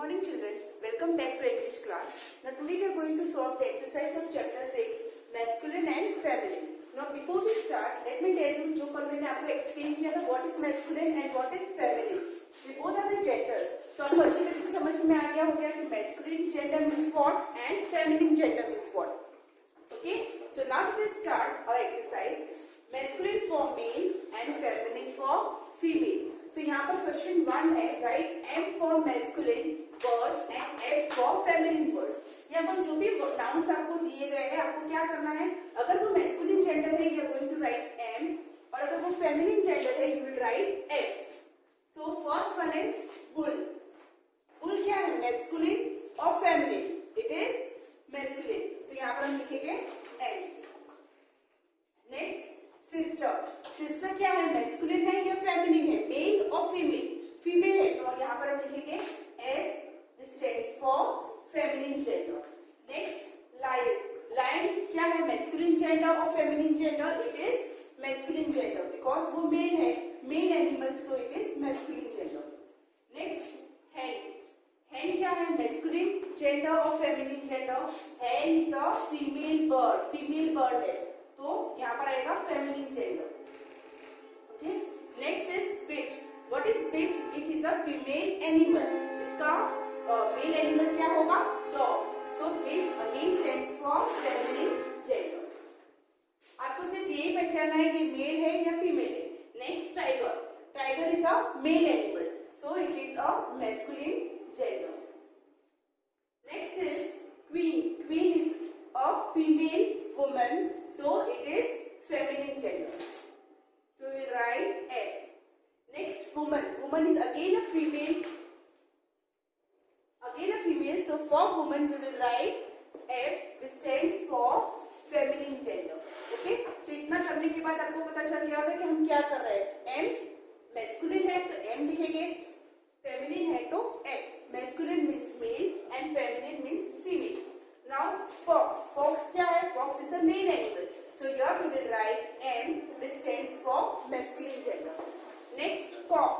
morning children, welcome back to English class. Now today we are going to solve the exercise of chapter 6 masculine and feminine. Now before we start, let me tell you जो कल मैंने आपको explain किया था what is masculine and what is feminine. We both are the genders. तो आपको अच्छी तरह से समझ में आ गया होगा कि masculine gender means what and feminine gender means what. Okay, so now we will start our exercise. Masculine for male and feminine for female. So यहाँ पर क्वेश्चन 1 है, right M for masculine words and F for feminine words. यहाँ पर जो भी nouns आपको दिए गए हैं आपको क्या करना है, अगर वो masculine gender है you are going to write M और अगर वो feminine gender है you will write F. So first one is bull. Bull क्या है, masculine और feminine? It is masculine. So यहाँ पर हम लिखेंगे M. Next sister. सिस्टर क्या है, मैस्कुलिन है या फेमिनिन है, मेल और फीमेल? फीमेल है तो यहाँ पर हम लिखेंगे F stands for feminine gender. Next lion. Lion क्या है, मैस्कुलिन जेंडर और feminine gender? It is masculine gender because वो मेल है, male animal, so it is masculine gender. Next hen. Hen क्या है, मैस्कुलिन जेंडर और feminine gender? Hen is a female bird, female bird है तो यहाँ पर आएगा feminine gender. Okay. Next is bitch. What is bitch? It is a female animal. इसका mail animal क्या होगा, dog. So bitch again stands for feminine gender. आपको सिर्फ यही पहचानना है कि मेल है या फीमेल है. Next tiger. Tiger is a male animal so it is a masculine gender. Next is queen. Queen is a female woman so it is feminine gender, so we will write F. Next woman. Woman is again a female, so for woman we will write F which stands for feminine gender. Okay, तो इतना करने के बाद आपको पता चल गया होगा कि हम क्या कर रहे हैं. M masculine है तो M लिखेंगे, feminine है तो F. masculine means male and feminine means female. Now fox. Fox क्या है, fox is a male animal so here we will write M which stands for masculine gender. Next cock.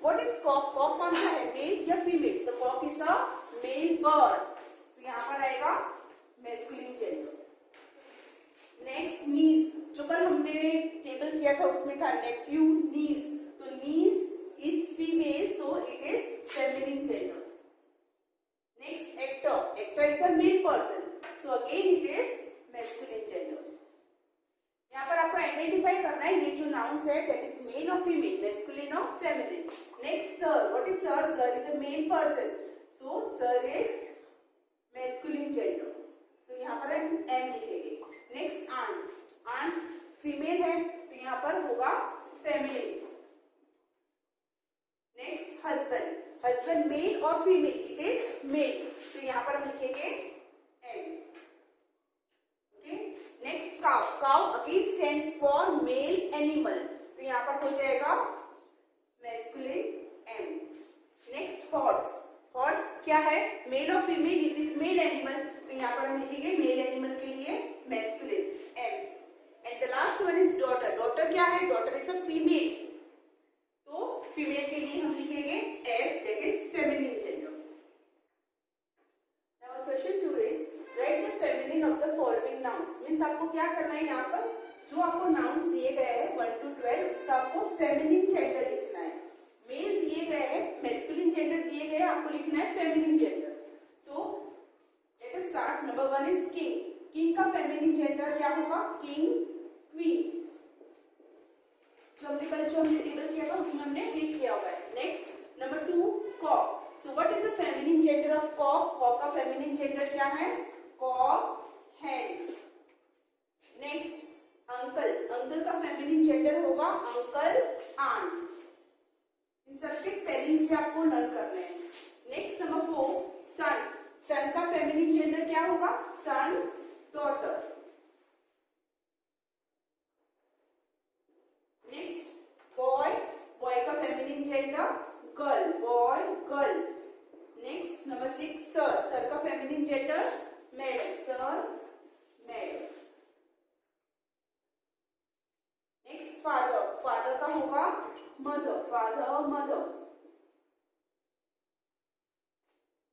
What is cock? cock कौन सा है, mail या female? so cock is a male bird so यहाँ पर आएगा masculine gender. Next knees. जो कल हमने टेबल किया था उसमें था nephew niece, तो niece is female so it is feminine gender. Next actor. Actor is a male person so again it is masculine gender. यहाँ पर आपको आइडेंटिफाई करना है ये जो नाउन्स है that is male और female, masculine और feminine. Next sir. What is sir? Sir is a male person so sir is masculine gender so यहाँ पर हम M लिखेंगे. Next aunt. aunt female है तो यहाँ पर होगा feminine. Next husband. husband male और फीमेल? इट इज मेल तो यहाँ पर हम लिखेंगे M. Okay. Next cow. Cow again stands for male animal तो यहाँ पर हो जाएगा masculine M. Next horse. Horse क्या है, मेल और female? It is male animal तो यहाँ पर हम लिखेंगे मेल एनिमल के लिए masculine M. And the last one is daughter. Daughter क्या है, डॉटर इज अ फीमेल तो फीमेल के लिए हम लिखेंगे F that is feminine gender. Now question 2 is write the feminine of the following nouns. Means आपको क्या करना है, यहाँ पर जो आपको nouns दिए गए हैं 1 to 12 उसका आपको feminine gender लिखना है. मेल दिए गए हैं, masculine gender दिए गए हैं, आपको लिखना है feminine gender. So let us start. Number 1 is king. king का feminine gender क्या होगा, king, queen. जो हमने टेबल किया था उसमें हमने क्लिक किया हुआ है. Next number 2 cock. So what is the feminine gender of cock? Cock का फेमिनिन जेंडर क्या है, cock, hen. Next uncle. Uncle का फेमिनिन जेंडर होगा अंकल, आंट. इन सबके स्पेलिंग्स भी आपको लर्न करने हैं. नेक्स्ट नंबर 4 सन. सन का फेमिनिन जेंडर क्या होगा, सन, डॉटर. बॉय. बॉय का feminine gender girl, boy, girl. Next number 6 sir. Sir का feminine gender madam, sir, madam. Next father. Father का होगा mother, father, mother.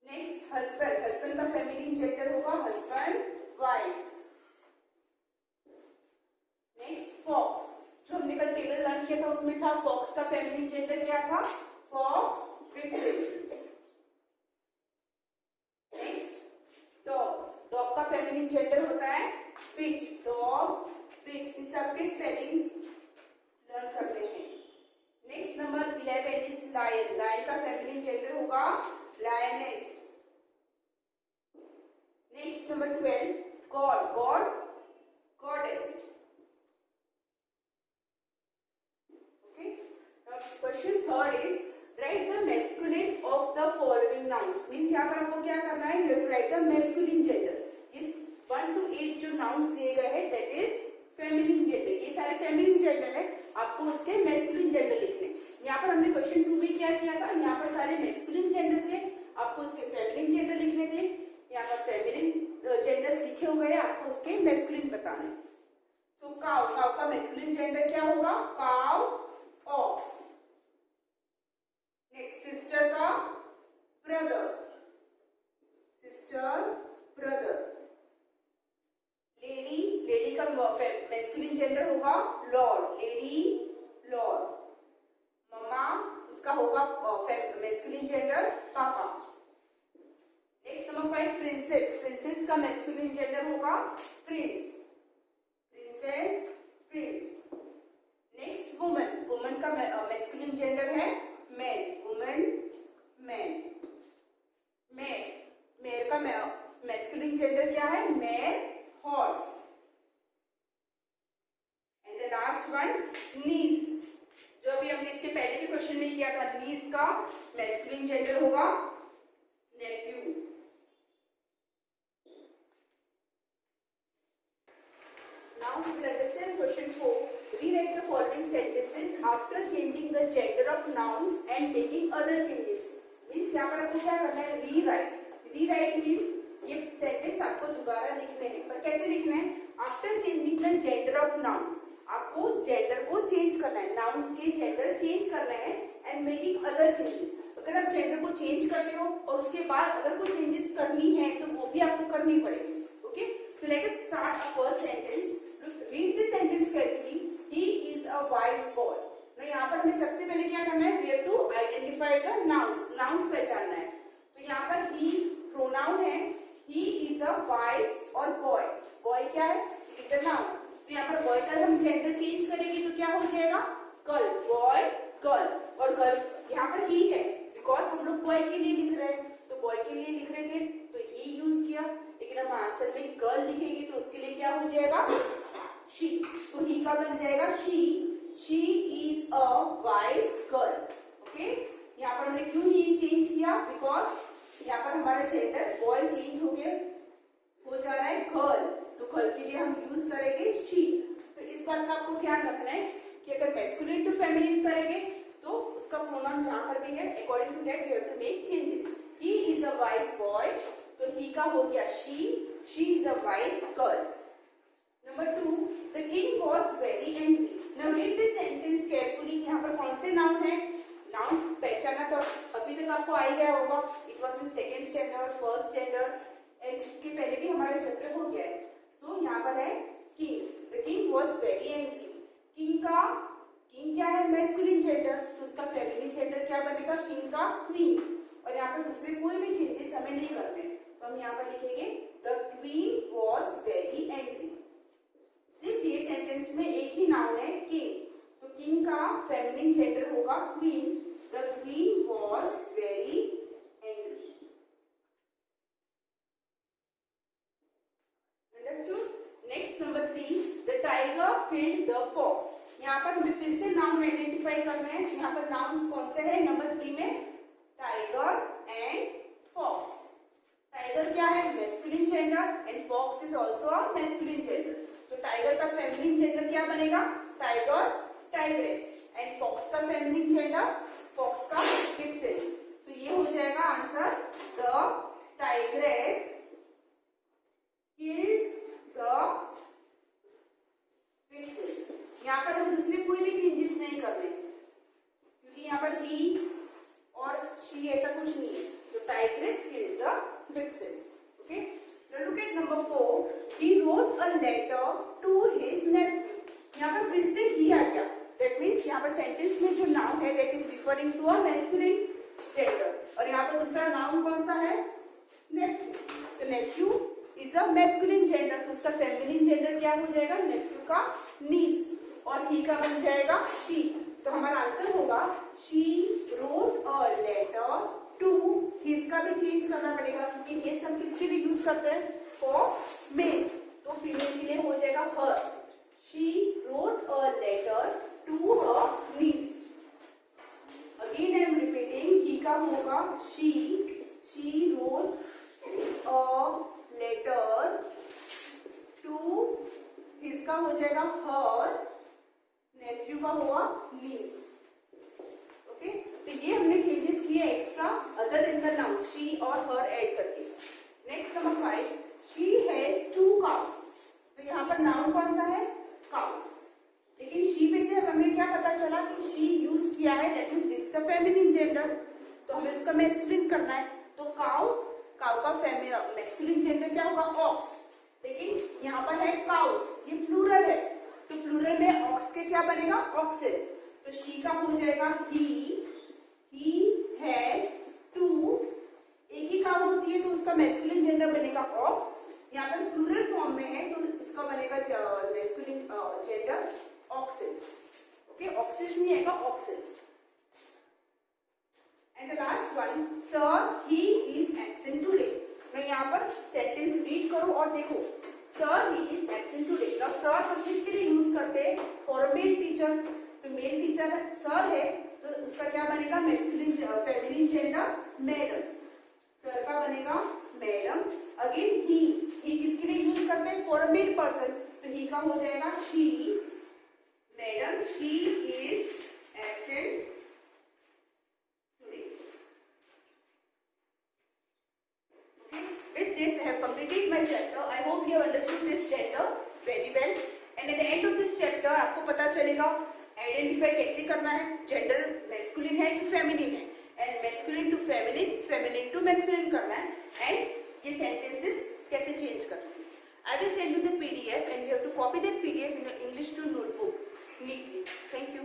Next husband, husband का feminine gender होगा husband, wife. Next fox, जो हमने कल table learn किया था उसमें था फॉक्स का फेमिनिन जेंडर क्या था, फॉक्स, विक्सिल। नेक्स्ट डॉग, डॉग का फेमिनिन जेंडर होता है बिच, डॉग, बिच। इन सबके स्पेलिंग्स लर्न कर लेते हैं। Next number 11 is lion, lion का फेमिनिन जेंडर होगा lioness. Next number 12 god, god, goddess. Okay, now question third is write the masculine of the following nouns. Means यहाँ पर आपको क्या करना है, you have to write the masculine gender. इस 1 to 8 जो नाउन्स दिए गए हैं दैट इज फेमिनिन जेंडर, ये सारे फेमिनिन जेंडर है, आपको उसके मैस्कुलिन जेंडर लिखने। यहाँ पर हमने क्वेश्चन 2 में क्या किया था, यहाँ पर सारे मैस्कुलिन जेंडर थे, आपको उसके फेमिनिन जेंडर लिखने थे। यहाँ पर फेमिनिन जेंडर्स लिखे हुए हैं, आपको उसके मैस्कुलिन बताने। तो काउ, काउ का मैस्कुलिन जेंडर क्या होगा, काउ, ऑक्स। नेक्स्ट सिस्टर का brother, sister, brother. Lady, lady का मैस्कुलिन जेंडर होगा लॉर्ड, लेडी, लॉर्ड। मम्मा, उसका होगा मैस्कुलिन जेंडर पापा। नेक्स्ट नंबर 5 प्रिंसेस, प्रिंसेस का मैस्कुलिन जेंडर होगा Prince, princess, Prince. Next woman, woman का मैस्कुलिन जेंडर है man, woman, man. Mayor, mayor का मैस्कुलिन जेंडर क्या है, mayor, horse. And the last one नीज, जो अभी हमने इसके पहले भी क्वेश्चन में किया था, नीज का मैस्कुलिन जेंडर होगा Neiphiu. Now we will understand question 4. Rewrite the following sentences after changing the gender of nouns and making other changes. Means यहाँ पर आपको क्या करना है, rewrite. Rewrite means ये सेंटेंस आपको दोबारा लिखने हैं, पर कैसे लिखना है, after changing the gender of nouns, आपको जेंडर को चेंज करना है, नाउन्स के जेंडर चेंज करना है, एंड मेकिंग अदर चेंजेस। अगर आप जेंडर को चेंज करते हो और उसके बाद अगर कोई चेंजेस करनी है तो वो भी आपको करनी पड़ेगी। Okay, so let us start a first sentence. Read this sentence carefully, he is a wise boy. तो यहाँ पर हमें सबसे पहले क्या करना है, we have to identify the nouns, nouns पहचानना है। तो यहाँ पर ही प्रोनाउन है, he is a wise और boy, boy क्या है, it is a noun। तो यहाँ पर boy का हम जेंडर चेंज करेंगे तो क्या हो जाएगा, गर्ल, boy, गर्ल। और गर्ल यहाँ पर he है, बिकॉज हम लोग boy के लिए लिख रहे हैं, तो boy के लिए लिख रहे थे तो he यूज किया, लेकिन हम आंसर में गर्ल लिखेंगे तो उसके लिए क्या हो जाएगा, she। तो he का बन जाएगा she is a wise girl। Okay, यहाँ पर हमने क्यों ही चेंज किया, बिकॉज यहाँ पर हमारा जेंडर बॉय चेंज हो जा रहा है गर्ल, तो गर्ल के लिए हम यूज करेंगे शी। तो इस बात का आपको ध्यान रखना है कि अगर मैस्कुलिन टू फेमिनिन करेंगे तो उसका प्रोनाउन जहां पर भी है according to that we have to make changes. He is a wise boy, तो ही का हो गया she is a wise girl. Number 2, the king was very angry. Now read this sentence carefully. यहाँ पर कौन से नाउन है, noun पहचाना तो अभी तक आपको आ ही गया होगा, it was in second standard, first standard, and इसके पहले भी हमारा चैप्टर हो गया है। सो यहाँ पर है king, the king was very angry. King क्या है, मैस्कुलिन जेंडर, तो उसका फेमिनिन जेंडर क्या बनेगा, किंग का क्वीन। और यहाँ पर दूसरे कोई भी चेंजेस हमें नहीं करने, तो हम यहाँ पर लिखेंगे the queen was very angry. सिर्फ ये सेंटेंस में एक ही नाउन है किंग, तो किंग का फेमिनिन जेंडर होगा queen, the queen was very angry. Understood. Next number 3, the tiger killed the fox. यहाँ पर हमें फिर से नाउन आइडेंटिफाई करना है। यहाँ पर नाउन्स कौन से है, नंबर 3 में टाइगर एंड फॉक्स। टाइगर क्या है, masculine gender, and fox is also a masculine gender. तो टाइगर का फेमिनिन जेंडर क्या बनेगा, टाइगर, टाइग्रेस, एंड फॉक्स का फेमिनिन जेंडर, फॉक्स का विक्सिल। तो ये हो जाएगा answer, the tigress killed the vixen. यहाँ पर हमें दूसरे कोई भी चेंजेस नहीं करने, क्योंकि यहाँ पर ही और शी ऐसा कुछ नहीं है। तो tigress killed the letter to his nephew. यहाँ पर फिर से he आ गया. That means यहाँ पर सेंटेंस में जो नाउन है that is referring to a masculine gender. और यहाँ पर दूसरा नाउन कौन सा है? Nephew. तो nephew is a masculine gender. तो उसका feminine gender क्या हो जाएगा? nephew का niece. और he का बन जाएगा she. तो हमारा आंसर होगा she wrote a letter to. his का भी चेंज करना पड़ेगा क्योंकि ये सब किसके लिए यूज करते हैं? for male. तो फीमेल के लिए हो जाएगा her. she wrote a letter to her niece. again I am repeating, he का होगा she wrote a letter to. his का हो जाएगा her. nephew का होगा niece. ओके, तो ये हमने चेंजेस किए extra other than the noun she और हर ऐड करके. Next number 5, she has 2 cows. तो यहाँ पर नाउन कौन सा है? cows. लेकिन शी पे से हमें क्या पता चला कि शी यूज किया है, that means this is the feminine gender. तो हमें उसका मैस्कुलिन करना है. तो काउ का मैस्कुलिन जेंडर क्या होगा? ऑक्स. लेकिन यहाँ पर है काउस, ये प्लूरल है. तो प्लूरल में ऑक्स के क्या बनेगा? ऑक्सेन. तो शी का हो जाएगा he has 2. एक ही काउ होती है तो उसका मैस्कुलिन जेंडर बनेगा ऑक्स. यहाँ पर प्लूरल फॉर्म में है तो उसका बनेगा masculine gender oxen. Okay, oxes नहीं आएगा, oxen. And the last one, sir he is absent today. मैं यहाँ पर सेंटेंस रीड करो और देखो. Sir he is absent today. Now sir हम किसके लिए यूज करते हैं? For a male teacher. तो मेल टीचर सर है तो उसका क्या बनेगा? Masculine feminine gender madam. Sir का बनेगा मैडम. अगेन ही किसके लिए यूज करते हैं? For a male person. तो ही का हो जाएगा she. Madam she is absent today. With this I have completed my chapter. I hope you have understood this chapter very well. And at the end of this chapter आपको पता चलेगा identify कैसे करना है, gender masculine है कि feminine है, and masculine to feminine, feminine to masculine करना है, एंड ये सेंटेंसेस कैसे चेंज करना है. I will send you the PDF and you have to copy that PDF in your English 2 notebook neatly. Thank you.